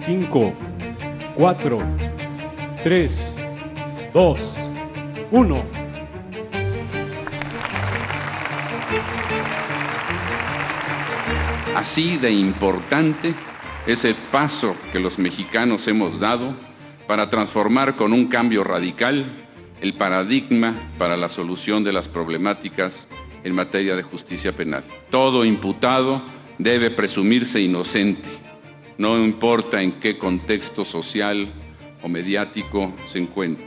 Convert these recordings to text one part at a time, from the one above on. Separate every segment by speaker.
Speaker 1: 5, 4, 3, 2, 1.
Speaker 2: Así de importante es el paso que los mexicanos hemos dado para transformar con un cambio radical el paradigma para la solución de las problemáticas en materia de justicia penal. Todo imputado debe presumirse inocente, no importa en qué contexto social o mediático se encuentre.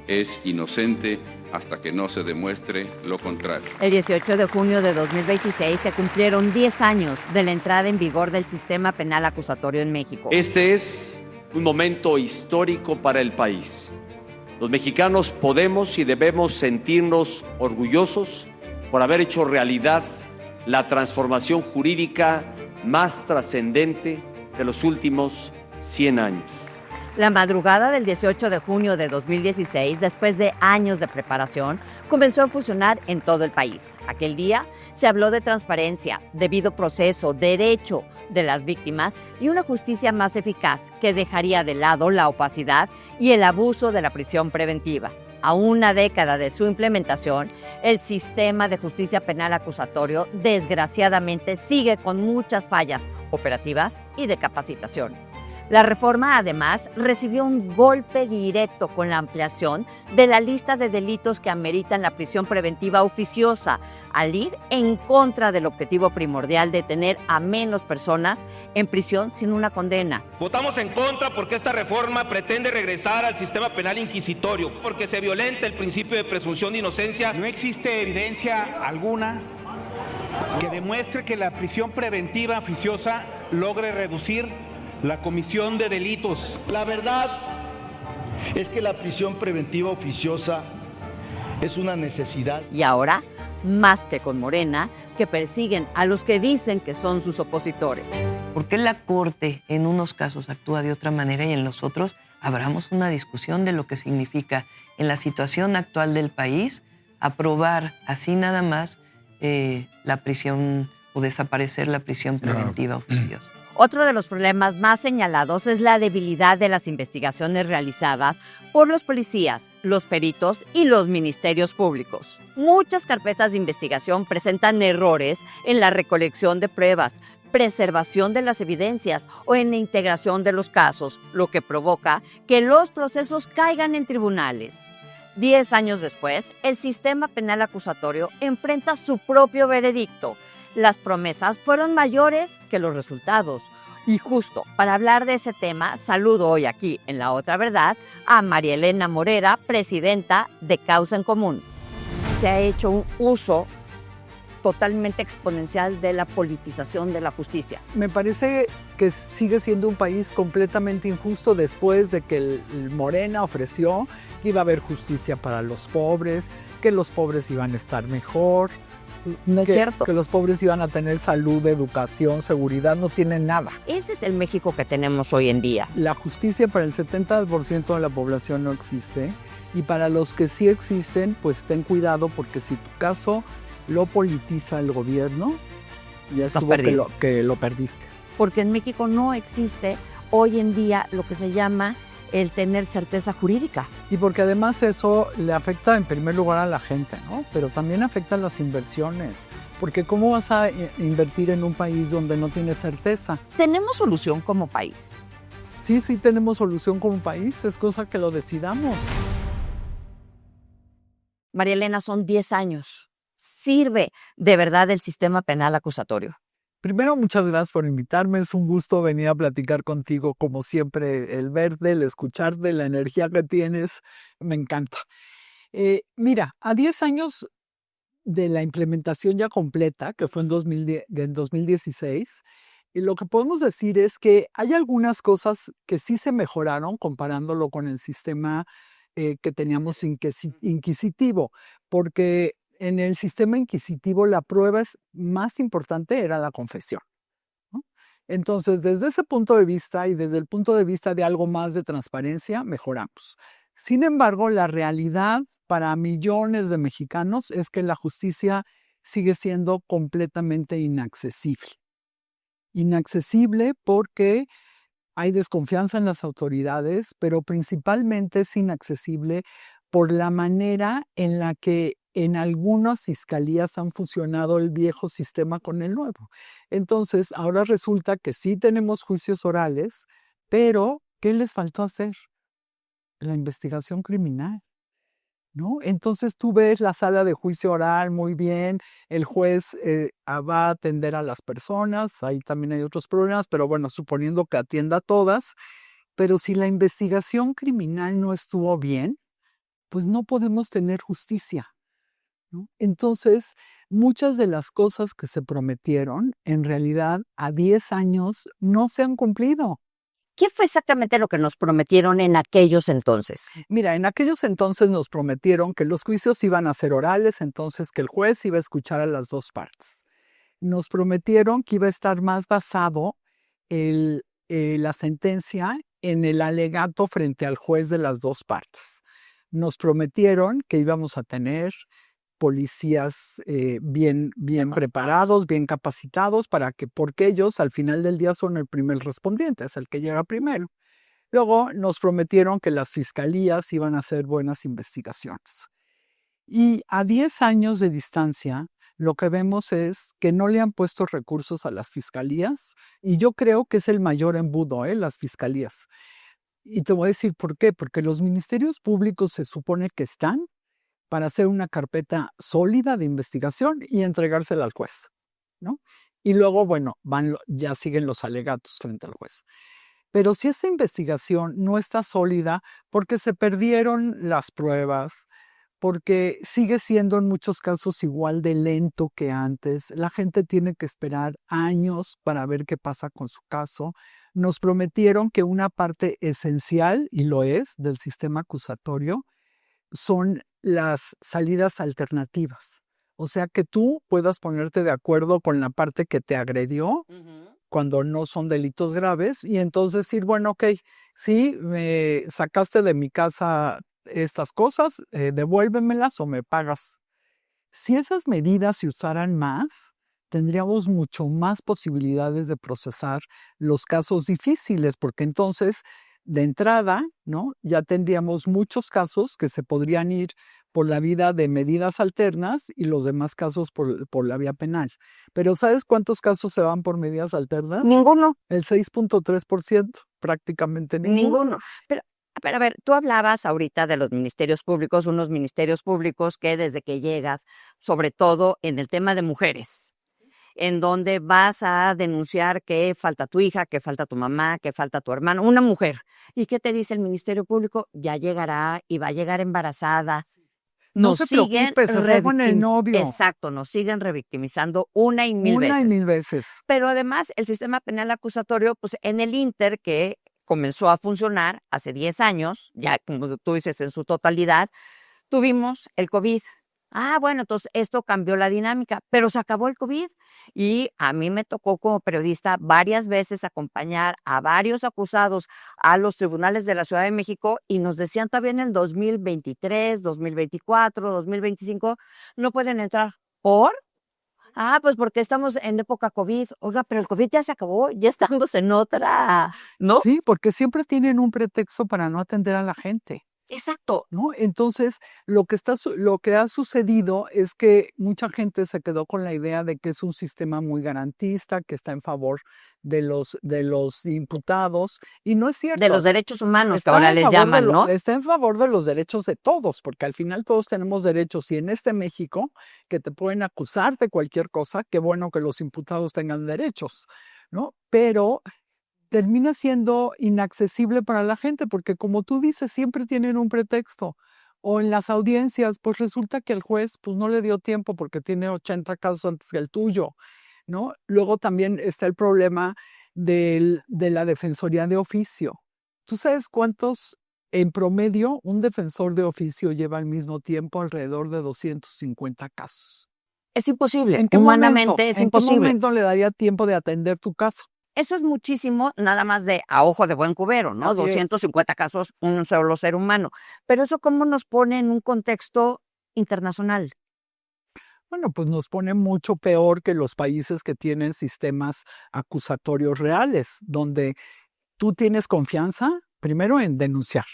Speaker 2: Es inocente hasta que no se demuestre lo contrario.
Speaker 3: El 18 de junio de 2026 se cumplieron 10 años de la entrada en vigor del sistema penal acusatorio en México.
Speaker 4: Este es un momento histórico para el país. Los mexicanos podemos y debemos sentirnos orgullosos por haber hecho realidad la transformación jurídica más trascendente de los últimos 100 años.
Speaker 3: La madrugada del 18 de junio de 2016, después de años de preparación, comenzó a funcionar en todo el país. Aquel día se habló de transparencia, debido proceso, derecho de las víctimas y una justicia más eficaz que dejaría de lado la opacidad y el abuso de la prisión preventiva. A una década de su implementación, el sistema de justicia penal acusatorio desgraciadamente sigue con muchas fallas operativas y de capacitación. La reforma, además, recibió un golpe directo con la ampliación de la lista de delitos que ameritan la prisión preventiva oficiosa, al ir en contra del objetivo primordial de tener a menos personas en prisión sin una condena.
Speaker 5: Votamos en contra porque esta reforma pretende regresar al sistema penal inquisitorio, porque se violenta el principio de presunción de inocencia.
Speaker 6: No existe evidencia alguna que demuestre que la prisión preventiva oficiosa logre reducir la comisión de delitos.
Speaker 7: La verdad es que la prisión preventiva oficiosa es una necesidad.
Speaker 3: Y ahora, más que con Morena, que persiguen a los que dicen que son sus opositores.
Speaker 8: ¿Por qué la Corte en unos casos actúa de otra manera y en los otros? Abramos una discusión de lo que significa en la situación actual del país aprobar así nada más la prisión o desaparecer la prisión preventiva oficiosa.
Speaker 3: Otro de los problemas más señalados es la debilidad de las investigaciones realizadas por los policías, los peritos y los ministerios públicos. Muchas carpetas de investigación presentan errores en la recolección de pruebas, preservación de las evidencias o en la integración de los casos, lo que provoca que los procesos caigan en tribunales. 10 años después, el sistema penal acusatorio enfrenta su propio veredicto. Las promesas fueron mayores que los resultados. Y justo para hablar de ese tema, saludo hoy aquí en La Otra Verdad a María Elena Morera, presidenta de Causa en Común. Se ha hecho un uso totalmente exponencial de la politización de la justicia.
Speaker 9: Me parece que sigue siendo un país completamente injusto después de que el Morena ofreció que iba a haber justicia para los pobres, que los pobres iban a estar mejor.
Speaker 3: No es cierto.
Speaker 9: Que los pobres iban a tener salud, educación, seguridad, no tienen nada.
Speaker 3: Ese es el México que tenemos hoy en día.
Speaker 9: La justicia para el 70% de la población no existe y para los que sí existen, pues ten cuidado porque si tu caso lo politiza el gobierno, ya estuvo que lo perdiste.
Speaker 3: Porque en México no existe hoy en día lo que se llama el tener certeza jurídica.
Speaker 9: Y porque además eso le afecta en primer lugar a la gente, ¿no? Pero también afecta a las inversiones. Porque ¿cómo vas a invertir en un país donde no tienes certeza?
Speaker 3: ¿Tenemos solución como país?
Speaker 9: Sí tenemos solución como país. Es cosa que lo decidamos.
Speaker 3: María Elena, son 10 años. ¿Sirve de verdad el sistema penal acusatorio?
Speaker 9: Primero, muchas gracias por invitarme. Es un gusto venir a platicar contigo, como siempre, el verte, el escucharte, la energía que tienes, me encanta. Mira, a 10 años de la implementación ya completa, que fue en 2016, y lo que podemos decir es que hay algunas cosas que sí se mejoraron comparándolo con el sistema que teníamos inquisitivo, porque en el sistema inquisitivo la prueba más importante era la confesión, ¿no? Entonces, desde ese punto de vista y desde el punto de vista de algo más de transparencia, mejoramos. Sin embargo, la realidad para millones de mexicanos es que la justicia sigue siendo completamente inaccesible. Inaccesible porque hay desconfianza en las autoridades, pero principalmente es inaccesible por la manera en la que en algunas fiscalías han fusionado el viejo sistema con el nuevo. Entonces, ahora resulta que sí tenemos juicios orales, pero ¿qué les faltó hacer? La investigación criminal, ¿no? Entonces tú ves la sala de juicio oral muy bien, el juez va a atender a las personas, ahí también hay otros problemas, pero bueno, suponiendo que atienda a todas, pero si la investigación criminal no estuvo bien, pues no podemos tener justicia, ¿no? Entonces, muchas de las cosas que se prometieron, en realidad, a 10 años no se han cumplido.
Speaker 3: ¿Qué fue exactamente lo que nos prometieron en aquellos entonces?
Speaker 9: Mira, en aquellos entonces nos prometieron que los juicios iban a ser orales, entonces que el juez iba a escuchar a las dos partes. Nos prometieron que iba a estar más basado la sentencia en el alegato frente al juez de las dos partes. Nos prometieron que íbamos a tener policías bien preparados, bien capacitados, porque ellos al final del día son el primer respondiente, es el que llega primero. Luego nos prometieron que las fiscalías iban a hacer buenas investigaciones. Y a 10 años de distancia, lo que vemos es que no le han puesto recursos a las fiscalías, y yo creo que es el mayor embudo, las fiscalías. Y te voy a decir por qué, porque los ministerios públicos se supone que están para hacer una carpeta sólida de investigación y entregársela al juez, ¿no? Y luego, bueno, ya siguen los alegatos frente al juez. Pero si esa investigación no está sólida porque se perdieron las pruebas, porque sigue siendo en muchos casos igual de lento que antes, la gente tiene que esperar años para ver qué pasa con su caso. Nos prometieron que una parte esencial, y lo es, del sistema acusatorio, son las salidas alternativas. O sea, que tú puedas ponerte de acuerdo con la parte que te agredió cuando no son delitos graves y entonces decir, bueno, ok, sí, me sacaste de mi casa estas cosas, devuélvemelas o me pagas. Si esas medidas se usaran más, tendríamos mucho más posibilidades de procesar los casos difíciles, porque entonces, de entrada, ¿no? Ya tendríamos muchos casos que se podrían ir por la vía de medidas alternas y los demás casos por la vía penal. Pero ¿sabes cuántos casos se van por medidas alternas?
Speaker 3: Ninguno.
Speaker 9: El 6.3%, prácticamente ninguno.
Speaker 3: Pero, a ver, tú hablabas ahorita de los ministerios públicos, unos ministerios públicos que desde que llegas, sobre todo en el tema de mujeres, en donde vas a denunciar que falta tu hija, que falta tu mamá, que falta tu hermano, una mujer. ¿Y qué te dice el Ministerio Público? Ya llegará y va a llegar embarazada.
Speaker 9: No se preocupe, se fue con el novio.
Speaker 3: Exacto, nos siguen revictimizando una y mil
Speaker 9: veces.
Speaker 3: Pero además, el sistema penal acusatorio, pues en el Inter, que comenzó a funcionar hace 10 años, ya como tú dices, en su totalidad, tuvimos el COVID. Bueno, entonces esto cambió la dinámica, pero se acabó el COVID y a mí me tocó como periodista varias veces acompañar a varios acusados a los tribunales de la Ciudad de México y nos decían todavía en el 2023, 2024, 2025, no pueden entrar. ¿Por? Pues porque estamos en época COVID. Oiga, pero el COVID ya se acabó, ya estamos en otra, ¿no?
Speaker 9: Sí, porque siempre tienen un pretexto para no atender a la gente.
Speaker 3: Exacto.
Speaker 9: ¿No? Entonces, lo que ha sucedido es que mucha gente se quedó con la idea de que es un sistema muy garantista, que está en favor de los imputados, y no es cierto.
Speaker 3: De los derechos humanos, que ahora les llaman, ¿no?
Speaker 9: Está en favor de los derechos de todos, porque al final todos tenemos derechos, y en este México, que te pueden acusar de cualquier cosa, qué bueno que los imputados tengan derechos, ¿no? Pero termina siendo inaccesible para la gente porque, como tú dices, siempre tienen un pretexto. O en las audiencias, pues resulta que el juez pues, no le dio tiempo porque tiene 80 casos antes que el tuyo, ¿no? Luego también está el problema de la defensoría de oficio. ¿Tú sabes cuántos, en promedio, un defensor de oficio lleva al mismo tiempo alrededor de 250 casos?
Speaker 3: Es imposible. Humanamente es imposible.
Speaker 9: ¿En qué momento le daría tiempo de atender tu caso?
Speaker 3: Eso es muchísimo, nada más de a ojo de buen cubero, ¿no?
Speaker 9: Así
Speaker 3: 250 casos, un solo ser humano. Pero eso, ¿cómo nos pone en un contexto internacional?
Speaker 9: Bueno, pues nos pone mucho peor que los países que tienen sistemas acusatorios reales, donde tú tienes confianza primero en denunciar.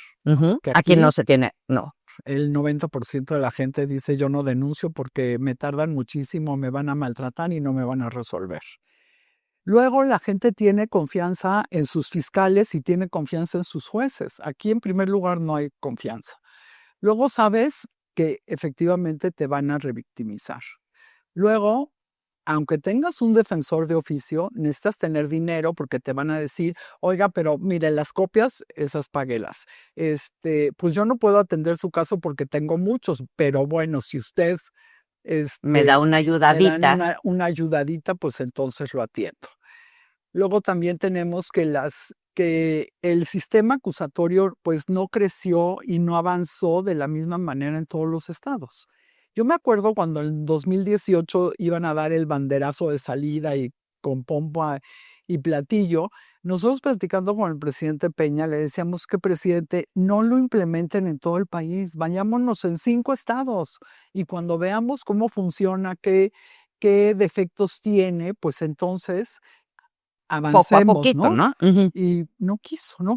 Speaker 9: Que
Speaker 3: Aquí no se tiene, no.
Speaker 9: El 90% de la gente dice yo no denuncio porque me tardan muchísimo, me van a maltratar y no me van a resolver. Luego la gente tiene confianza en sus fiscales y tiene confianza en sus jueces. Aquí en primer lugar no hay confianza. Luego sabes que efectivamente te van a revictimizar. Luego, aunque tengas un defensor de oficio, necesitas tener dinero porque te van a decir, oiga, pero mire, las copias, esas páguelas. Pues yo no puedo atender su caso porque tengo muchos, pero bueno, si usted
Speaker 3: me da una ayudadita.
Speaker 9: me dan una ayudadita, pues entonces lo atiendo. Luego también tenemos que el sistema acusatorio pues no creció y no avanzó de la misma manera en todos los estados. Yo me acuerdo cuando en 2018 iban a dar el banderazo de salida y con pompa y platillo, nosotros platicando con el presidente Peña le decíamos que presidente, no lo implementen en todo el país, vayámonos en 5 estados y cuando veamos cómo funciona, qué defectos tiene, pues entonces avancemos,
Speaker 3: poco a poquito, ¿no?
Speaker 9: Y no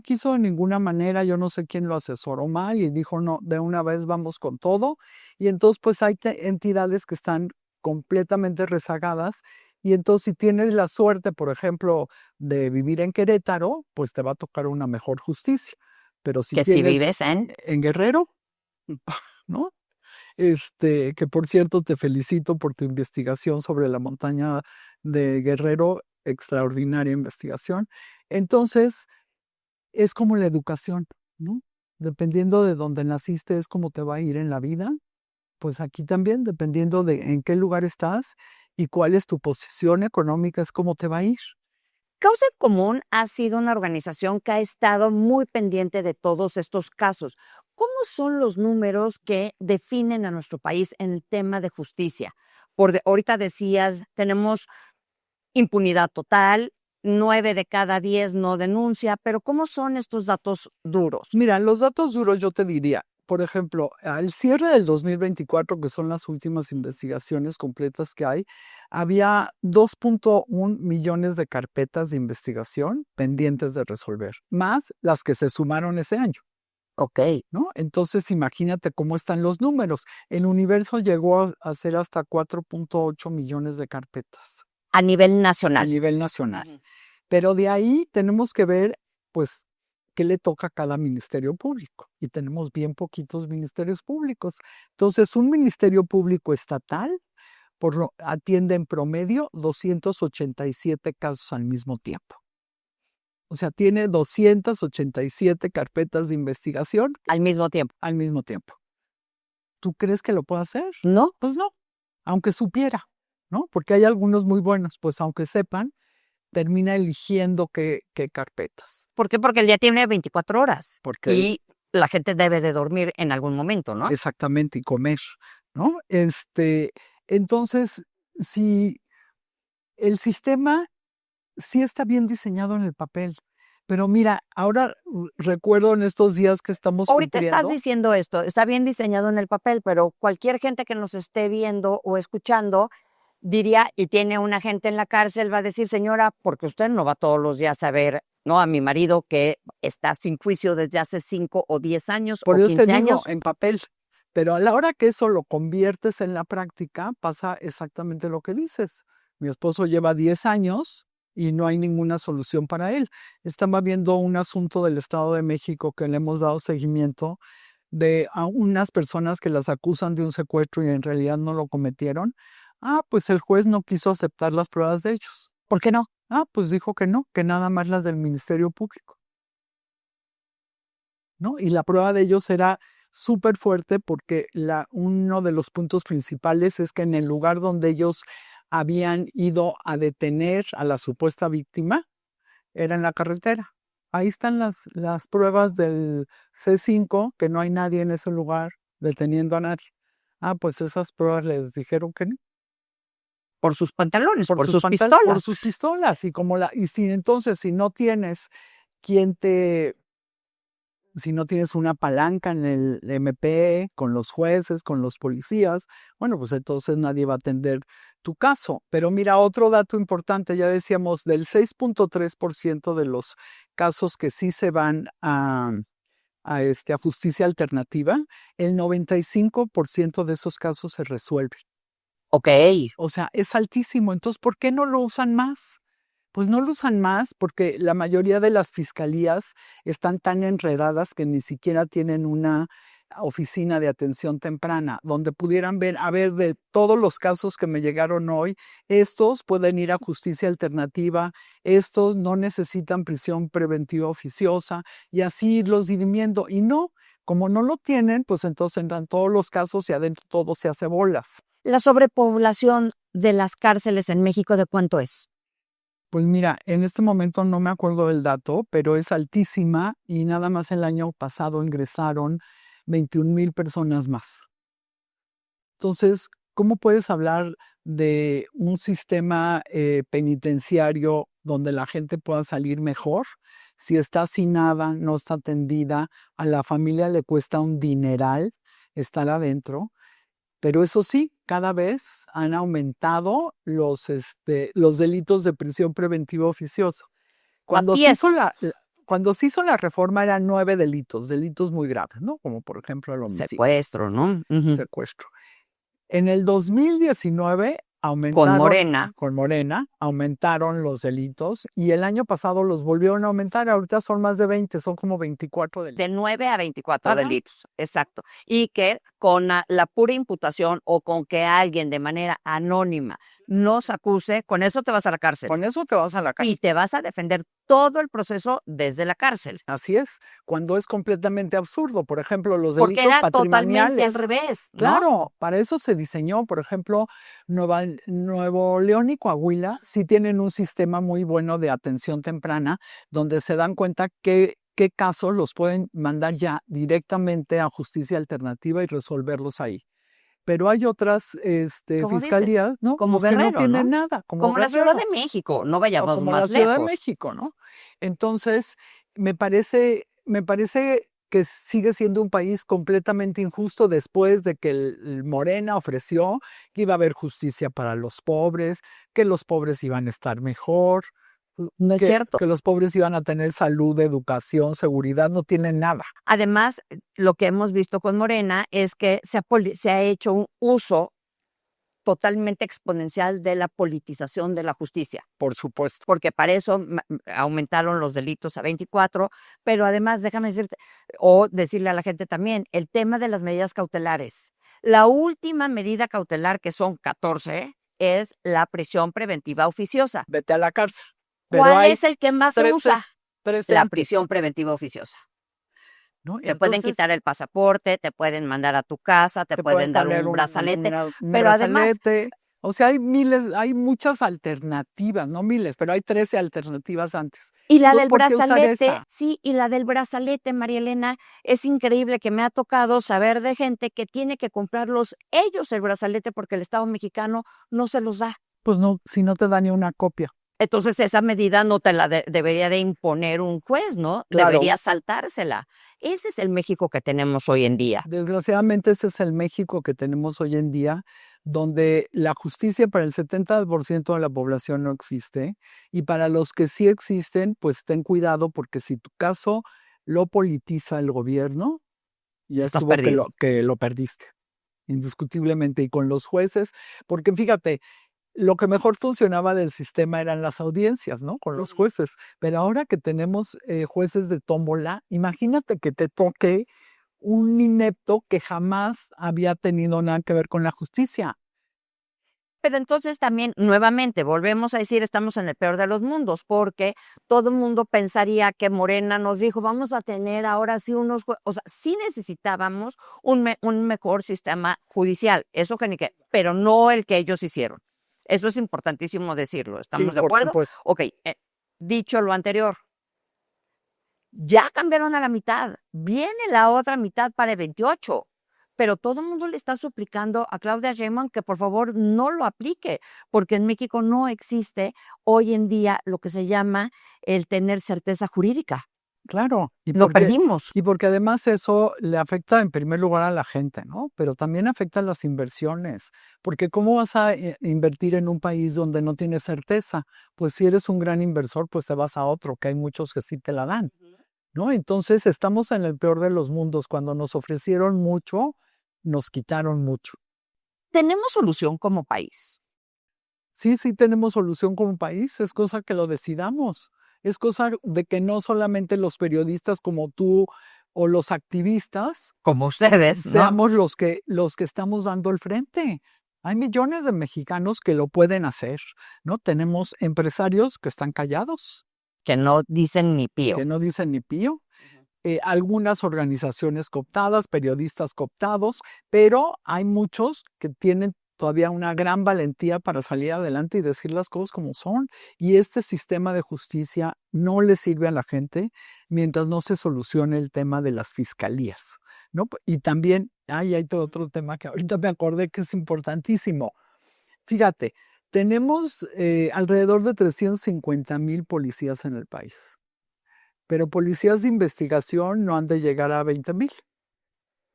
Speaker 9: quiso de ninguna manera, yo no sé quién lo asesoró mal y dijo, no, de una vez vamos con todo. Y entonces pues hay entidades que están completamente rezagadas y entonces si tienes la suerte, por ejemplo, de vivir en Querétaro, pues te va a tocar una mejor justicia. Pero si
Speaker 3: vives
Speaker 9: en Guerrero, ¿no? Que por cierto te felicito por tu investigación sobre la montaña de Guerrero, extraordinaria investigación. Entonces, es como la educación, ¿no? Dependiendo de dónde naciste es como te va a ir en la vida. Pues aquí también, dependiendo de en qué lugar estás y cuál es tu posición económica, es como te va a ir.
Speaker 3: Causa en Común ha sido una organización que ha estado muy pendiente de todos estos casos. ¿Cómo son los números que definen a nuestro país en el tema de justicia? Ahorita decías, tenemos impunidad total, 9 de cada 10 no denuncia, pero ¿cómo son estos datos duros?
Speaker 9: Mira, los datos duros yo te diría, por ejemplo, al cierre del 2024, que son las últimas investigaciones completas que hay, había 2.1 millones de carpetas de investigación pendientes de resolver, más las que se sumaron ese año.
Speaker 3: Ok.
Speaker 9: ¿No? Entonces imagínate cómo están los números. El universo llegó a ser hasta 4.8 millones de carpetas.
Speaker 3: A nivel nacional.
Speaker 9: A nivel nacional. Pero de ahí tenemos que ver, pues, qué le toca a cada ministerio público. Y tenemos bien poquitos ministerios públicos. Entonces, un ministerio público estatal atiende en promedio 287 casos al mismo tiempo. O sea, tiene 287 carpetas de investigación.
Speaker 3: Al mismo tiempo.
Speaker 9: Al mismo tiempo. ¿Tú crees que lo puede hacer?
Speaker 3: No.
Speaker 9: Pues no, aunque supiera, ¿no? Porque hay algunos muy buenos, pues aunque sepan, termina eligiendo qué carpetas.
Speaker 3: ¿Por qué? Porque el día tiene 24 horas.
Speaker 9: Y
Speaker 3: la gente debe de dormir en algún momento, ¿no?
Speaker 9: Exactamente, y comer, ¿no? Entonces, si el sistema sí está bien diseñado en el papel, pero mira, ahora recuerdo en estos días que estamos
Speaker 3: ahorita
Speaker 9: cumpliendo.
Speaker 3: Estás diciendo esto, está bien diseñado en el papel, pero cualquier gente que nos esté viendo o escuchando diría, y tiene una gente en la cárcel, va a decir, señora, porque usted no va todos los días a ver, ¿no? A mi marido que está sin juicio desde hace 5 o 10 años
Speaker 9: Por
Speaker 3: o
Speaker 9: eso
Speaker 3: 15
Speaker 9: te digo,
Speaker 3: años.
Speaker 9: en papel. Pero a la hora que eso lo conviertes en la práctica, pasa exactamente lo que dices. Mi esposo lleva 10 años y no hay ninguna solución para él. Estaba viendo un asunto del Estado de México que le hemos dado seguimiento de a unas personas que las acusan de un secuestro y en realidad no lo cometieron. Pues el juez no quiso aceptar las pruebas de ellos.
Speaker 3: ¿Por qué no?
Speaker 9: Pues dijo que no, que nada más las del Ministerio Público. ¿No? Y la prueba de ellos era súper fuerte porque uno de los puntos principales es que en el lugar donde ellos habían ido a detener a la supuesta víctima era en la carretera. Ahí están las pruebas del C5, que no hay nadie en ese lugar deteniendo a nadie. Pues esas pruebas les dijeron que no.
Speaker 3: Por sus pantalones, por sus pistolas.
Speaker 9: Por sus pistolas. Y si no tienes quien te si no tienes una palanca en el MP, con los jueces, con los policías, bueno, pues entonces nadie va a atender tu caso. Pero mira, otro dato importante, ya decíamos, del 6.3% de los casos que sí se van a justicia alternativa, el 95% de esos casos se resuelven.
Speaker 3: Ok.
Speaker 9: O sea, es altísimo. Entonces, ¿por qué no lo usan más? Pues no lo usan más porque la mayoría de las fiscalías están tan enredadas que ni siquiera tienen una oficina de atención temprana donde pudieran ver, a ver, de todos los casos que me llegaron hoy, estos pueden ir a justicia alternativa, estos no necesitan prisión preventiva oficiosa y así irlos dirimiendo. Y no, como no lo tienen, pues entonces entran todos los casos y adentro todo se hace bolas.
Speaker 3: ¿La sobrepoblación de las cárceles en México de cuánto es?
Speaker 9: Pues mira, en este momento no me acuerdo del dato, pero es altísima y nada más el año pasado ingresaron 21,000 personas más. Entonces, ¿cómo puedes hablar de un sistema penitenciario donde la gente pueda salir mejor si está sin nada, no está atendida, a la familia le cuesta un dineral estar adentro? Pero eso sí, cada vez han aumentado los delitos de prisión preventiva oficiosa. Cuando se hizo la reforma eran 9 delitos muy graves, ¿no? Como por ejemplo el homicidio.
Speaker 3: Secuestro, ¿no?
Speaker 9: Secuestro. En el 2019 aumentaron, con Morena, aumentaron los delitos y el año pasado los volvieron a aumentar. Ahorita son más de 20, son como 24 delitos.
Speaker 3: De 9 a 24 delitos, exacto. Y que con la pura imputación o con que alguien de manera anónima nos acuse, con eso te vas a la cárcel.
Speaker 9: Con eso te vas a la cárcel.
Speaker 3: Y te vas a defender todo el proceso desde la cárcel.
Speaker 9: Así es, cuando es completamente absurdo. Por ejemplo, los
Speaker 3: Porque
Speaker 9: delitos
Speaker 3: era
Speaker 9: patrimoniales.
Speaker 3: totalmente al revés, ¿no?
Speaker 9: Claro, para eso se diseñó. Por ejemplo, Nuevo León y Coahuila sí tienen un sistema muy bueno de atención temprana, donde se dan cuenta qué casos los pueden mandar ya directamente a justicia alternativa y resolverlos ahí. Pero hay otras fiscalías,
Speaker 3: dices,
Speaker 9: ¿no?
Speaker 3: Como
Speaker 9: Pues que
Speaker 3: Guerrero,
Speaker 9: no tienen
Speaker 3: ¿no?
Speaker 9: nada.
Speaker 3: Como la Ciudad de México, no vayamos
Speaker 9: como
Speaker 3: más
Speaker 9: la Ciudad
Speaker 3: lejos.
Speaker 9: de México, ¿no? Entonces, me parece que sigue siendo un país completamente injusto después de que el Morena ofreció que iba a haber justicia para los pobres, que los pobres iban a estar mejor.
Speaker 3: No es cierto.
Speaker 9: Que los pobres iban a tener salud, educación, seguridad, no tienen nada.
Speaker 3: Además, lo que hemos visto con Morena es que se ha hecho un uso totalmente exponencial de la politización de la justicia.
Speaker 9: Por supuesto.
Speaker 3: Porque para eso aumentaron los delitos a 24, pero además, déjame decirte, o decirle a la gente también, el tema de las medidas cautelares. La última medida cautelar, que son 14, es la prisión preventiva oficiosa.
Speaker 9: Vete a la cárcel. Pero
Speaker 3: ¿Cuál es el que más se usa?
Speaker 9: 13
Speaker 3: La prisión preventiva oficiosa.
Speaker 9: ¿no?
Speaker 3: Te pueden quitar el pasaporte, te pueden mandar a tu casa, te pueden dar un brazalete, pero además...
Speaker 9: O sea, hay muchas alternativas, no miles, pero hay 13 alternativas antes.
Speaker 3: Y la del brazalete, sí, y la del brazalete, María Elena, es increíble que me ha tocado saber de gente que tiene que comprarlos ellos el brazalete porque el Estado mexicano no se los da.
Speaker 9: Pues no, si no te da ni una copia.
Speaker 3: Entonces esa medida no te la debería de imponer un juez, ¿no?
Speaker 9: Claro.
Speaker 3: Debería saltársela. Ese es el México que tenemos hoy en día.
Speaker 9: Desgraciadamente ese es el México que tenemos hoy en día, donde la justicia para el 70% de la población no existe y para los que sí existen, pues ten cuidado porque si tu caso lo politiza el gobierno, ya
Speaker 3: Estás
Speaker 9: estuvo
Speaker 3: perdido.
Speaker 9: que lo perdiste, indiscutiblemente. Y con los jueces, porque fíjate, lo que mejor funcionaba del sistema eran las audiencias, ¿no? Con los jueces. Pero ahora que tenemos jueces de tómbola, imagínate que te toque un inepto que jamás había tenido nada que ver con la justicia.
Speaker 3: Pero entonces también, nuevamente, volvemos a decir, estamos en el peor de los mundos, porque todo el mundo pensaría que Morena nos dijo, vamos a tener ahora sí unos... O sea, sí necesitábamos un mejor sistema judicial, eso que ni qué, pero no el que ellos hicieron. Eso es importantísimo decirlo, ¿estamos de acuerdo?
Speaker 9: Supuesto.
Speaker 3: Ok, dicho lo anterior, ya cambiaron a la mitad, viene la otra mitad para el 28, pero todo el mundo le está suplicando a Claudia Sheinbaum que por favor no lo aplique, porque en México no existe hoy en día lo que se llama el tener certeza jurídica.
Speaker 9: Claro.
Speaker 3: Lo perdimos.
Speaker 9: Y porque además eso le afecta en primer lugar a la gente, ¿no? Pero también afecta a las inversiones. Porque ¿cómo vas a invertir en un país donde no tienes certeza? Pues si eres un gran inversor, pues te vas a otro, que hay muchos que sí te la dan, ¿no? Entonces estamos en el peor de los mundos. Cuando nos ofrecieron mucho, nos quitaron mucho.
Speaker 3: ¿Tenemos solución como país?
Speaker 9: Sí tenemos solución como país. Es cosa que lo decidamos. Es cosa de que no solamente los periodistas como tú o los activistas,
Speaker 3: como ustedes, ¿no?,
Speaker 9: seamos los que estamos dando el frente. Hay millones de mexicanos que lo pueden hacer, ¿no? Tenemos empresarios que están callados.
Speaker 3: Que no dicen ni pío.
Speaker 9: Que no dicen ni pío. Algunas organizaciones cooptadas, periodistas cooptados, pero hay muchos que tienen todavía una gran valentía para salir adelante y decir las cosas como son. Y este sistema de justicia no le sirve a la gente mientras no se solucione el tema de las fiscalías, ¿no? Y también hay todo otro tema que ahorita me acordé que es importantísimo. Fíjate, tenemos alrededor de 350,000 policías en el país, pero policías de investigación no han de llegar a 20,000.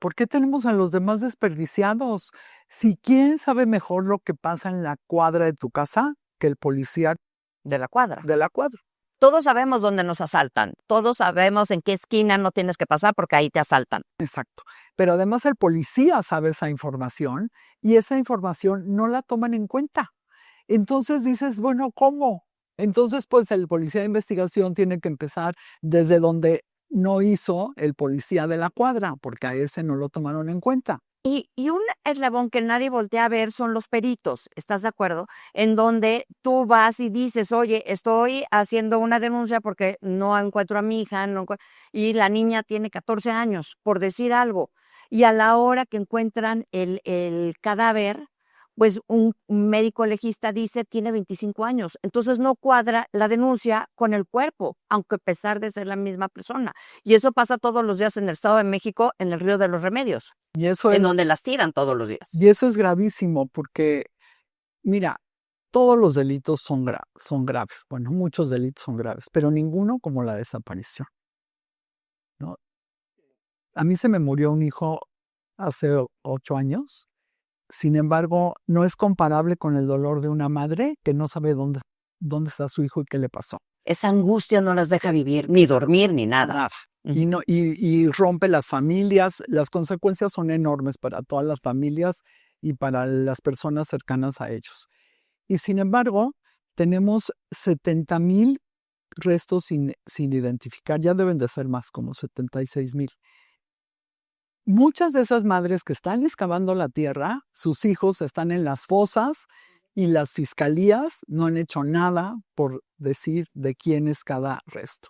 Speaker 9: ¿Por qué tenemos a los demás desperdiciados? Si quién sabe mejor lo que pasa en la cuadra de tu casa que el policía
Speaker 3: de la cuadra.
Speaker 9: Todos
Speaker 3: sabemos dónde nos asaltan. Todos sabemos en qué esquina no tienes que pasar porque ahí te asaltan.
Speaker 9: Exacto. Pero además el policía sabe esa información y esa información no la toman en cuenta. Entonces dices, bueno, ¿cómo? Entonces, pues el policía de investigación tiene que empezar desde donde no hizo el policía de la cuadra, porque a ese no lo tomaron en cuenta.
Speaker 3: Y un eslabón que nadie voltea a ver son los peritos, ¿estás de acuerdo? En donde tú vas y dices, oye, estoy haciendo una denuncia porque no encuentro a mi hija, y la niña tiene 14 años, por decir algo. Y a la hora que encuentran el cadáver, pues un médico legista dice tiene 25 años. Entonces no cuadra la denuncia con el cuerpo, aunque a pesar de ser la misma persona. Y eso pasa todos los días en el Estado de México, en el Río de los Remedios, en donde las tiran todos los días.
Speaker 9: Y eso es gravísimo porque, mira, todos los delitos son graves. Bueno, muchos delitos son graves, pero ninguno como la desaparición, ¿no? A mí se me murió un hijo hace 8 años. Sin embargo, no es comparable con el dolor de una madre que no sabe dónde está su hijo y qué le pasó.
Speaker 3: Esa angustia no las deja vivir, ni dormir, ni nada.
Speaker 9: Y rompe las familias. Las consecuencias son enormes para todas las familias y para las personas cercanas a ellos. Y sin embargo, tenemos 70,000 restos sin identificar. Ya deben de ser más, como 76,000. Muchas de esas madres que están excavando la tierra, sus hijos están en las fosas y las fiscalías no han hecho nada por decir de quién es cada resto.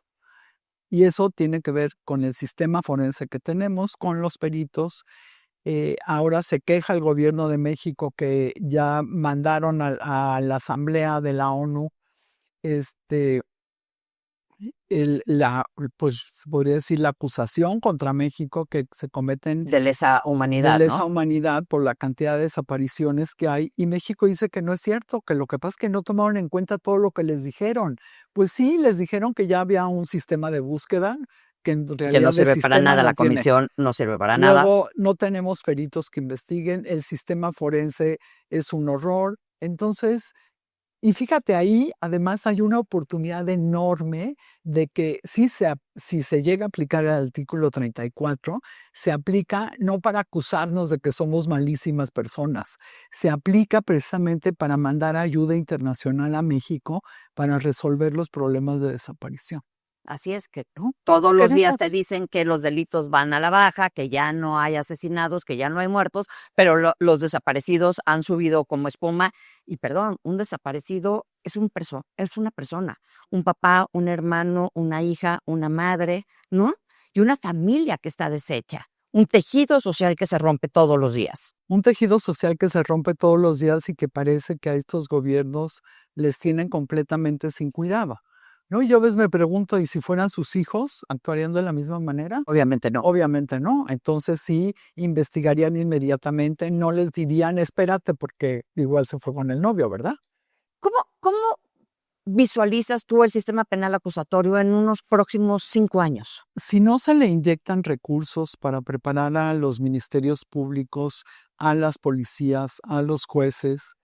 Speaker 9: Y eso tiene que ver con el sistema forense que tenemos, con los peritos. Ahora se queja el gobierno de México que ya mandaron a la Asamblea de la ONU pues podría decir la acusación contra México que se cometen
Speaker 3: de lesa humanidad,
Speaker 9: humanidad por la cantidad de desapariciones que hay, y México dice que no es cierto, que lo que pasa es que no tomaron en cuenta todo lo que les dijeron. Pues sí, les dijeron que ya había un sistema de búsqueda que en realidad
Speaker 3: que no sirve para nada, la comisión no sirve para nada.
Speaker 9: Luego no tenemos peritos que investiguen, el sistema forense es un horror. Entonces, y fíjate, ahí además hay una oportunidad enorme de que si se llega a aplicar el artículo 34, se aplica no para acusarnos de que somos malísimas personas, se aplica precisamente para mandar ayuda internacional a México para resolver los problemas de desaparición.
Speaker 3: Así es que todos los días te dicen que los delitos van a la baja, que ya no hay asesinados, que ya no hay muertos, pero los desaparecidos han subido como espuma. Y perdón, un desaparecido es una persona, un papá, un hermano, una hija, una madre, ¿no? Y una familia que está deshecha, un tejido social que se rompe todos los días.
Speaker 9: Un tejido social que se rompe todos los días y que parece que a estos gobiernos les tienen completamente sin cuidado. ¿No? Yo me pregunto, ¿y si fueran sus hijos, actuarían de la misma manera?
Speaker 3: Obviamente no.
Speaker 9: Obviamente no. Entonces sí, investigarían inmediatamente, no les dirían, espérate, porque igual se fue con el novio, ¿verdad?
Speaker 3: ¿Cómo visualizas tú el sistema penal acusatorio en unos próximos 5 años?
Speaker 9: Si no se le inyectan recursos para preparar a los ministerios públicos, a las policías, a los jueces,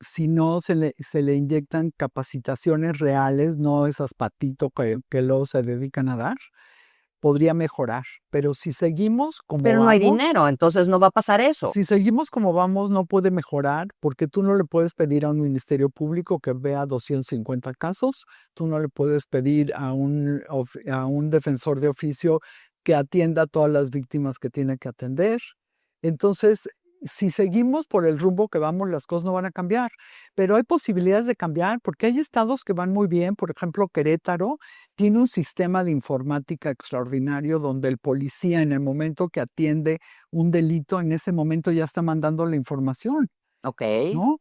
Speaker 9: si no se le inyectan capacitaciones reales, no esas patitos que luego se dedican a dar, podría mejorar. Pero si seguimos como
Speaker 3: Pero no hay
Speaker 9: vamos,
Speaker 3: dinero, entonces no va a pasar eso.
Speaker 9: si seguimos como vamos, no puede mejorar, porque tú no le puedes pedir a un ministerio público que vea 250 casos, tú no le puedes pedir a un defensor de oficio que atienda a todas las víctimas que tiene que atender. Entonces, si seguimos por el rumbo que vamos, las cosas no van a cambiar. Pero hay posibilidades de cambiar, porque hay estados que van muy bien. Por ejemplo, Querétaro tiene un sistema de informática extraordinario donde el policía, en el momento que atiende un delito, en ese momento ya está mandando la información,
Speaker 3: Ok.
Speaker 9: ¿no?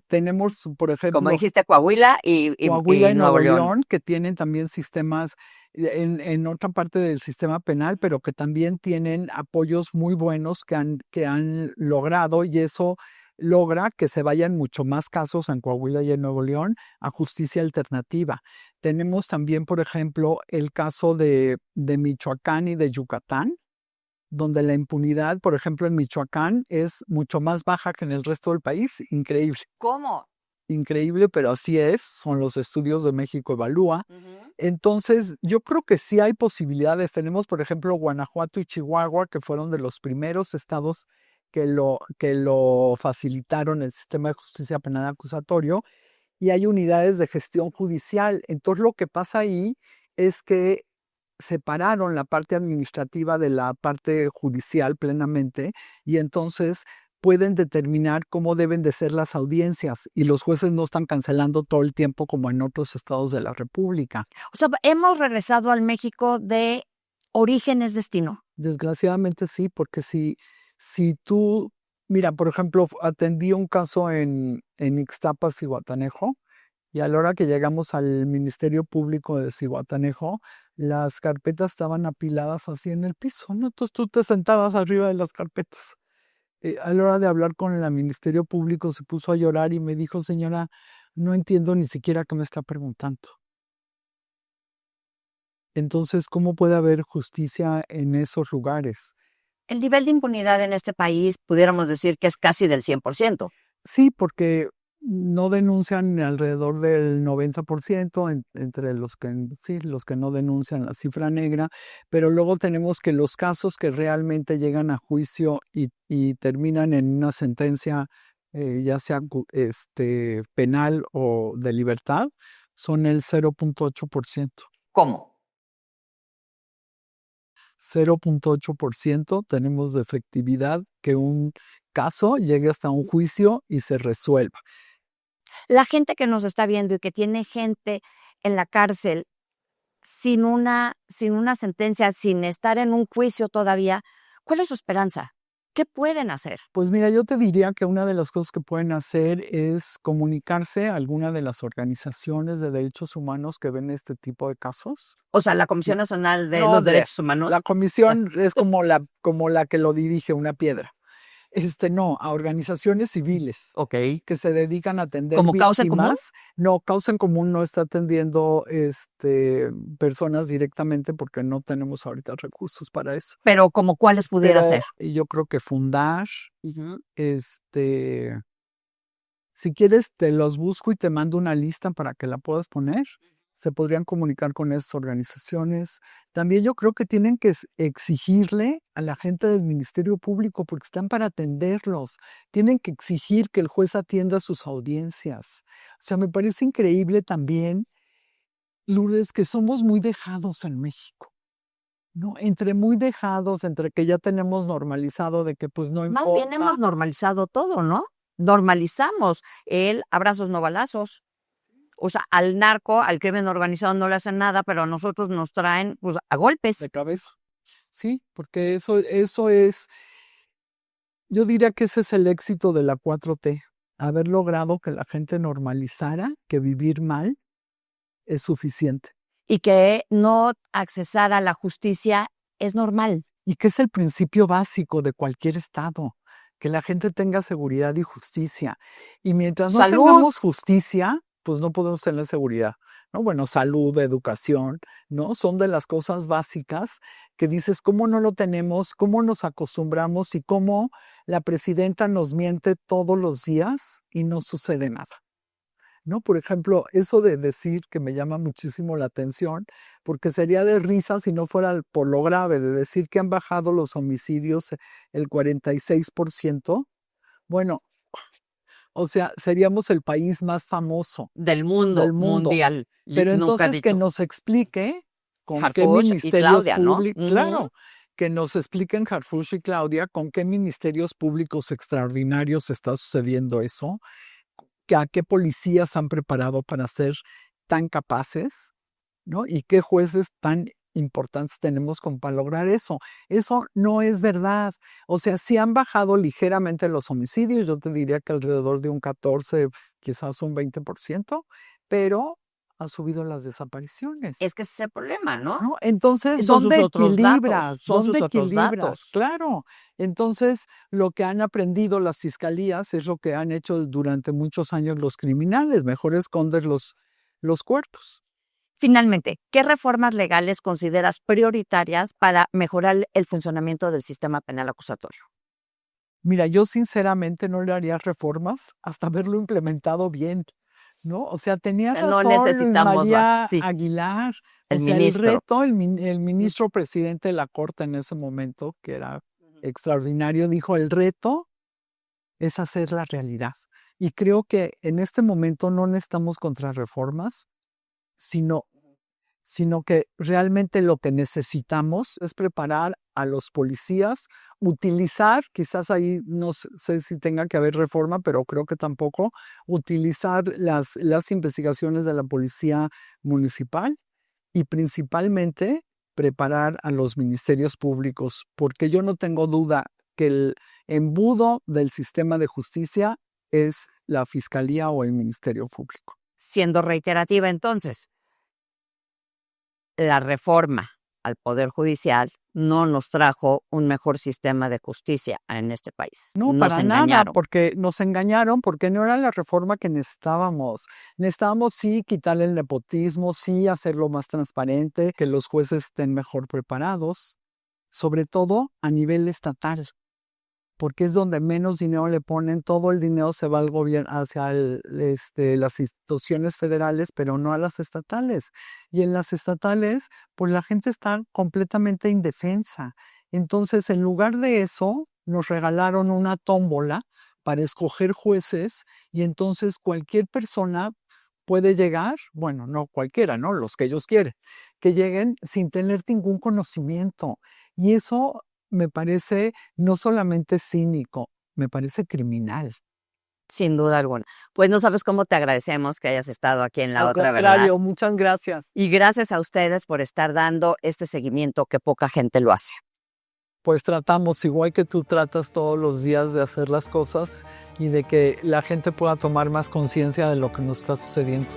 Speaker 9: Tenemos, por ejemplo,
Speaker 3: Como dijiste, Coahuila y
Speaker 9: Nuevo
Speaker 3: León.
Speaker 9: León, que tienen también sistemas en otra parte del sistema penal, pero que también tienen apoyos muy buenos que han logrado, y eso logra que se vayan mucho más casos en Coahuila y en Nuevo León a justicia alternativa. Tenemos también, por ejemplo, el caso de Michoacán y de Yucatán, donde la impunidad, por ejemplo, en Michoacán es mucho más baja que en el resto del país. Increíble.
Speaker 3: ¿Cómo?
Speaker 9: Increíble, pero así es, son los estudios de México Evalúa. Entonces, yo creo que sí hay posibilidades. Tenemos, por ejemplo, Guanajuato y Chihuahua, que fueron de los primeros estados que lo facilitaron el sistema de justicia penal acusatorio, y hay unidades de gestión judicial. Entonces, lo que pasa ahí es que separaron la parte administrativa de la parte judicial plenamente, y entonces pueden determinar cómo deben de ser las audiencias, y los jueces no están cancelando todo el tiempo como en otros estados de la República.
Speaker 3: O sea, hemos regresado al México de origen es destino.
Speaker 9: Desgraciadamente sí, porque si tú, mira, por ejemplo, atendí un caso en Ixtapas, Zihuatanejo, y a la hora que llegamos al Ministerio Público de Zihuatanejo, las carpetas estaban apiladas así en el piso, ¿no? Entonces tú te sentabas arriba de las carpetas. A la hora de hablar con el Ministerio Público se puso a llorar y me dijo: señora, no entiendo ni siquiera qué me está preguntando. Entonces, ¿cómo puede haber justicia en esos lugares?
Speaker 3: El nivel de impunidad en este país, pudiéramos decir que es casi del 100%.
Speaker 9: Sí, porque no denuncian alrededor del 90%, entre los que no denuncian la cifra negra, pero luego tenemos que los casos que realmente llegan a juicio y terminan en una sentencia, ya sea penal o de libertad, son el 0.8%.
Speaker 3: ¿Cómo?
Speaker 9: 0.8% tenemos de efectividad que un caso llegue hasta un juicio y se resuelva.
Speaker 3: La gente que nos está viendo y que tiene gente en la cárcel sin una sentencia, sin estar en un juicio todavía, ¿cuál es su esperanza? ¿Qué pueden hacer?
Speaker 9: Pues mira, yo te diría que una de las cosas que pueden hacer es comunicarse a alguna de las organizaciones de derechos humanos que ven este tipo de casos.
Speaker 3: O sea, la Comisión Nacional de
Speaker 9: No,
Speaker 3: los Derechos Humanos.
Speaker 9: La comisión es como la que lo dirige una piedra. No, a organizaciones civiles,
Speaker 3: Ok.
Speaker 9: que se dedican a atender
Speaker 3: ¿Como
Speaker 9: víctimas.
Speaker 3: Causa en Común?
Speaker 9: No, Causa en Común no está atendiendo personas directamente porque no tenemos ahorita recursos para eso.
Speaker 3: Pero como cuáles pudiera ser.
Speaker 9: Y yo creo que Fundar, si quieres te los busco y te mando una lista para que la puedas poner. Se podrían comunicar con esas organizaciones. También yo creo que tienen que exigirle a la gente del Ministerio Público, porque están para atenderlos. Tienen que exigir que el juez atienda sus audiencias. O sea, me parece increíble también, Lourdes, que somos muy dejados en México, ¿no? Entre muy dejados, entre que ya tenemos normalizado de que pues no importa.
Speaker 3: Más bien hemos normalizado todo, ¿no? Normalizamos el abrazos no balazos. O sea, al narco, al crimen organizado no le hacen nada, pero a nosotros nos traen pues, a golpes.
Speaker 9: De cabeza. Sí, porque eso es, yo diría que ese es el éxito de la 4T, haber logrado que la gente normalizara que vivir mal es suficiente.
Speaker 3: Y que no accesar a la justicia es normal.
Speaker 9: Y que es el principio básico de cualquier estado, que la gente tenga seguridad y justicia. Y mientras no tengamos justicia, pues no podemos tener seguridad, ¿no? Bueno, salud, educación, ¿no? Son de las cosas básicas que dices, ¿cómo no lo tenemos? ¿Cómo nos acostumbramos? Y cómo la presidenta nos miente todos los días y no sucede nada, ¿no? Por ejemplo, eso de decir que me llama muchísimo la atención, porque sería de risa si no fuera por lo grave, de decir que han bajado los homicidios el 46%. Bueno, o sea, seríamos el país más famoso
Speaker 3: Del mundo,
Speaker 9: del mundo.
Speaker 3: mundial.
Speaker 9: Pero
Speaker 3: Nunca he
Speaker 9: entonces que
Speaker 3: dicho.
Speaker 9: nos explique con qué
Speaker 3: Harfuch y
Speaker 9: ministerios
Speaker 3: Claudia, ¿no?
Speaker 9: públicos, claro, que nos expliquen Harfuch y Claudia con qué ministerios públicos extraordinarios está sucediendo eso, que a qué policías han preparado para ser tan capaces, ¿no? Y qué jueces tan importantes tenemos para lograr eso. Eso no es verdad. O sea, sí han bajado ligeramente los homicidios, yo te diría que alrededor de un 14, quizás un 20%, pero ha subido las desapariciones.
Speaker 3: Es que ese es el problema, ¿no?
Speaker 9: ¿No? Entonces,
Speaker 3: Son
Speaker 9: ¿dónde
Speaker 3: sus otros
Speaker 9: equilibras?
Speaker 3: datos, son
Speaker 9: ¿Dónde
Speaker 3: sus otros
Speaker 9: equilibras?
Speaker 3: datos.
Speaker 9: Claro. Entonces, lo que han aprendido las fiscalías es lo que han hecho durante muchos años los criminales, mejor esconder los cuerpos.
Speaker 3: Finalmente, ¿qué reformas legales consideras prioritarias para mejorar el funcionamiento del sistema penal acusatorio?
Speaker 9: Mira, yo sinceramente no le haría reformas hasta haberlo implementado bien, ¿no? O sea, tenía
Speaker 3: No
Speaker 9: razón
Speaker 3: necesitamos
Speaker 9: María
Speaker 3: más, sí.
Speaker 9: Aguilar.
Speaker 3: El
Speaker 9: O sea,
Speaker 3: ministro.
Speaker 9: el reto, el ministro presidente de la Corte en ese momento, que era extraordinario, dijo, el reto es hacer la realidad. Y creo que en este momento no necesitamos contrarreformas, sino que realmente lo que necesitamos es preparar a los policías, utilizar, quizás ahí no sé si tenga que haber reforma, pero creo que tampoco, utilizar las investigaciones de la policía municipal y principalmente preparar a los ministerios públicos, porque yo no tengo duda que el embudo del sistema de justicia es la fiscalía o el ministerio público.
Speaker 3: Siendo reiterativa entonces, la reforma al Poder Judicial no nos trajo un mejor sistema de justicia en este país.
Speaker 9: No,
Speaker 3: Nos
Speaker 9: para nada,
Speaker 3: engañaron.
Speaker 9: porque nos engañaron, porque no era la reforma que necesitábamos. Necesitábamos sí quitarle el nepotismo, sí hacerlo más transparente, que los jueces estén mejor preparados, sobre todo a nivel estatal, porque es donde menos dinero le ponen, todo el dinero se va al gobierno, hacia las instituciones federales, pero no a las estatales. Y en las estatales, pues la gente está completamente indefensa. Entonces, en lugar de eso, nos regalaron una tómbola para escoger jueces y entonces cualquier persona puede llegar, bueno, no cualquiera, ¿no? Los que ellos quieren, que lleguen sin tener ningún conocimiento. Y eso me parece no solamente cínico, me parece criminal.
Speaker 3: Sin duda alguna. Pues no sabes cómo te agradecemos que hayas estado aquí en La
Speaker 9: Al
Speaker 3: Otra Verdad.
Speaker 9: contrario, muchas gracias.
Speaker 3: Y gracias a ustedes por estar dando este seguimiento que poca gente lo hace.
Speaker 9: Pues tratamos, igual que tú tratas todos los días de hacer las cosas y de que la gente pueda tomar más conciencia de lo que nos está sucediendo.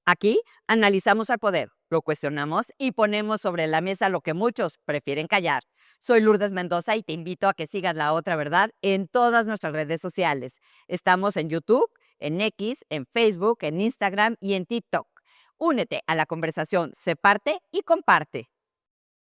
Speaker 3: Aquí analizamos al poder, lo cuestionamos y ponemos sobre la mesa lo que muchos prefieren callar. Soy Lourdes Mendoza y te invito a que sigas La Otra Verdad en todas nuestras redes sociales. Estamos en YouTube, en X, en Facebook, en Instagram y en TikTok. Únete a la conversación, sé parte y comparte.